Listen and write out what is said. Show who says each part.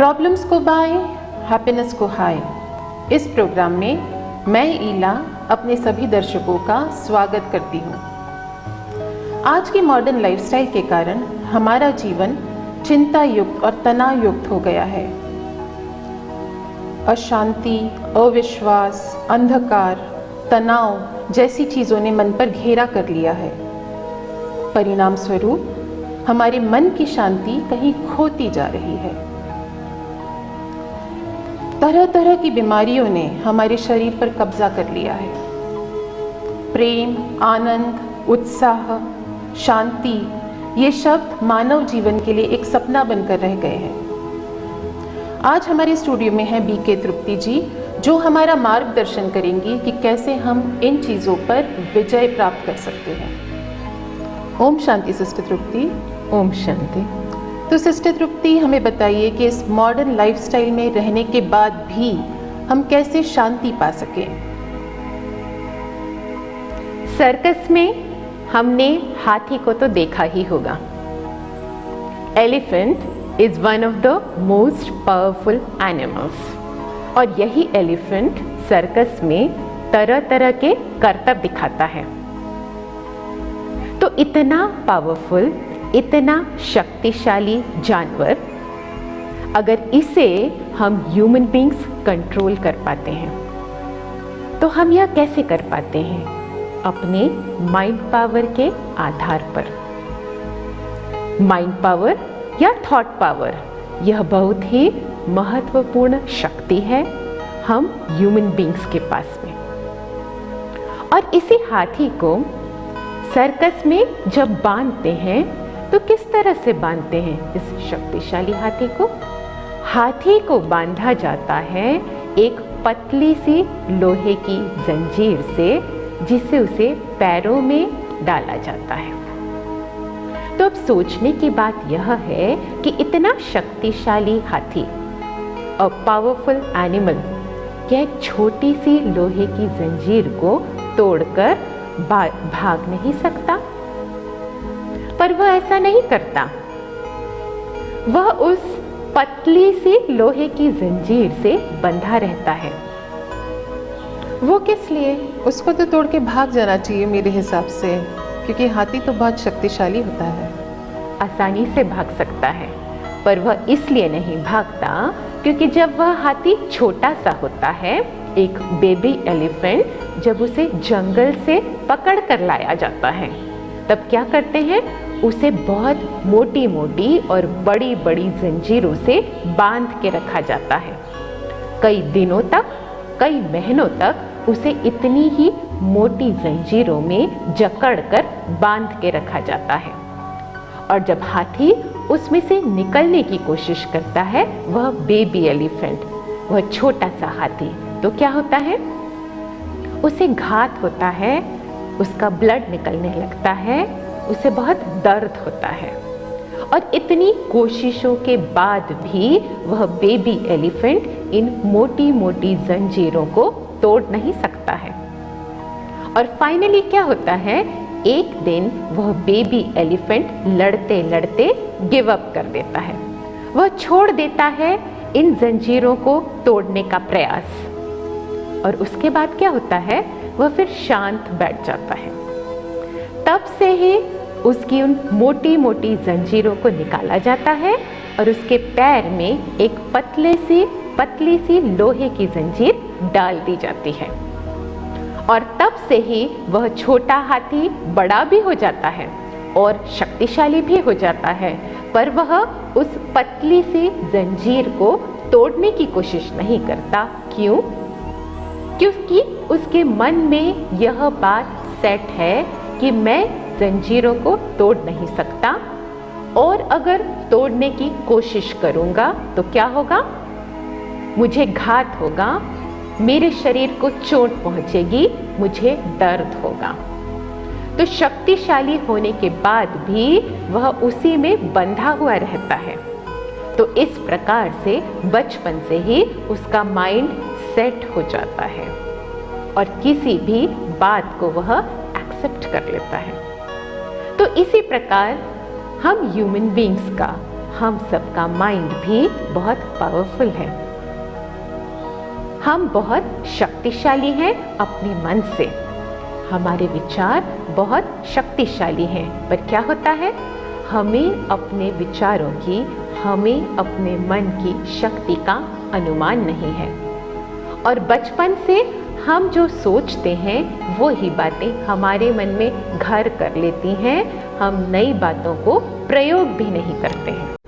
Speaker 1: Problems को bye, happiness को हाय। इस प्रोग्राम में मैं ईला अपने सभी दर्शकों का स्वागत करती हूँ। आज की मॉडर्न लाइफस्टाइल के कारण हमारा जीवन चिंता युक्त और तनाव युक्त हो गया है। अशांति, अविश्वास, अंधकार, तनाव जैसी चीज़ों ने मन पर घेरा कर लिया है। परिणाम स्वरूप हमारे मन की शांति कहीं खोती जा रही है। तरह तरह की बीमारियों ने हमारे शरीर पर कब्जा कर लिया है। प्रेम, आनंद, उत्साह, शांति ये शब्द मानव जीवन के लिए एक सपना बनकर रह गए हैं। आज हमारे स्टूडियो में है बीके तृप्ति जी, जो हमारा मार्गदर्शन करेंगी कि कैसे हम इन चीज़ों पर विजय प्राप्त कर सकते हैं। ओम शांति सिस्टर तृप्ति।
Speaker 2: ओम शांति।
Speaker 1: तो सिस्टर तृप्ति, हमें बताइए कि इस मॉडर्न लाइफस्टाइल में रहने के बाद भी हम कैसे शांति पा सकें।
Speaker 2: सर्कस में हमने हाथी को तो देखा ही होगा। Elephant is one of the most powerful animals, और यही एलिफेंट सर्कस में तरह तरह के करतब दिखाता है। तो इतना पावरफुल, इतना शक्तिशाली जानवर, अगर इसे हम ह्यूमन बींग्स कंट्रोल कर पाते हैं, तो हम यह कैसे कर पाते हैं? अपने माइंड पावर के आधार पर। माइंड पावर या थॉट पावर, यह बहुत ही महत्वपूर्ण शक्ति है हम ह्यूमन बींग्स के पास में। और इसी हाथी को सर्कस में जब बांधते हैं तो किस तरह से बांधते हैं इस शक्तिशाली हाथी को? हाथी को बांधा जाता है एक पतली सी लोहे की जंजीर से, जिसे उसे पैरों में डाला जाता है। तो अब सोचने की बात यह है कि इतना शक्तिशाली हाथी, अ पावरफुल एनिमल, क्या एक छोटी सी लोहे की जंजीर को तोड़कर भाग नहीं सकता? पर वह ऐसा नहीं करता। वह उस पतली सी लोहे की जंजीर से बंधा रहता है।
Speaker 1: वो किस लिए? उसको तो तोड़ के भाग जाना चाहिए मेरे हिसाब से, क्योंकि हाथी तो बहुत शक्तिशाली होता है।
Speaker 2: आसानी से भाग सकता है, पर वह इसलिए नहीं भागता क्योंकि जब वह हाथी छोटा सा होता है, एक बेबी एलिफेंट, जब उसे जंगल से पकड़ कर लाया जाता है, तब क्या करते हैं? उसे बहुत मोटी मोटी और बड़ी बड़ी जंजीरों से बांध के रखा जाता है। कई दिनों तक, कई महीनों तक उसे इतनी ही मोटी जंजीरों में जकड़ कर बांध के रखा जाता है। और जब हाथी उसमें से निकलने की कोशिश करता है, वह बेबी एलिफेंट, वह छोटा सा हाथी, तो क्या होता है? उसे घात होता है, उसका ब्लड निकलने लगता है, उसे बहुत दर्द होता है। और इतनी कोशिशों के बाद भी वह बेबी एलिफेंट इन मोटी मोटी जंजीरों को तोड़ नहीं सकता है। और फाइनली क्या होता है? एक दिन वह बेबी एलिफेंट लड़ते लड़ते गिव अप कर देता है। वह छोड़ देता है इन जंजीरों को तोड़ने का प्रयास। और उसके बाद क्या होता है? वह फिर शांत बैठ जाता है। तब से ही उसकी उन मोटी मोटी जंजीरों को निकाला जाता है और उसके पैर में एक पतली सी लोहे की जंजीर डाल दी जाती है। और तब से ही वह छोटा हाथी बड़ा भी हो जाता है और शक्तिशाली भी हो जाता है, पर वह उस पतली सी जंजीर को तोड़ने की कोशिश नहीं करता। क्यों? क्योंकि उसके मन में यह बात सेट है कि मैं जंजीरों को तोड़ नहीं सकता, और अगर तोड़ने की कोशिश करूंगा तो क्या होगा? मुझे घात होगा, मेरे शरीर को चोट पहुंचेगी, मुझे दर्द होगा। तो शक्तिशाली होने के बाद भी वह उसी में बंधा हुआ रहता है। तो इस प्रकार से बचपन से ही उसका माइंड सेट हो जाता है और किसी भी बात को वह एक्सेप्ट कर लेता है। तो इसी प्रकार हम ह्यूमन बींग्स का हम सबका माइंड भी बहुत पावरफुल है। हम बहुत शक्तिशाली हैं अपने मन से। हमारे विचार बहुत शक्तिशाली हैं, पर क्या होता है, हमें अपने विचारों की, हमें अपने मन की शक्ति का अनुमान नहीं है। और बचपन से हम जो सोचते हैं वो ही बातें हमारे मन में घर कर लेती हैं। हम नई बातों को प्रयोग भी नहीं करते हैं।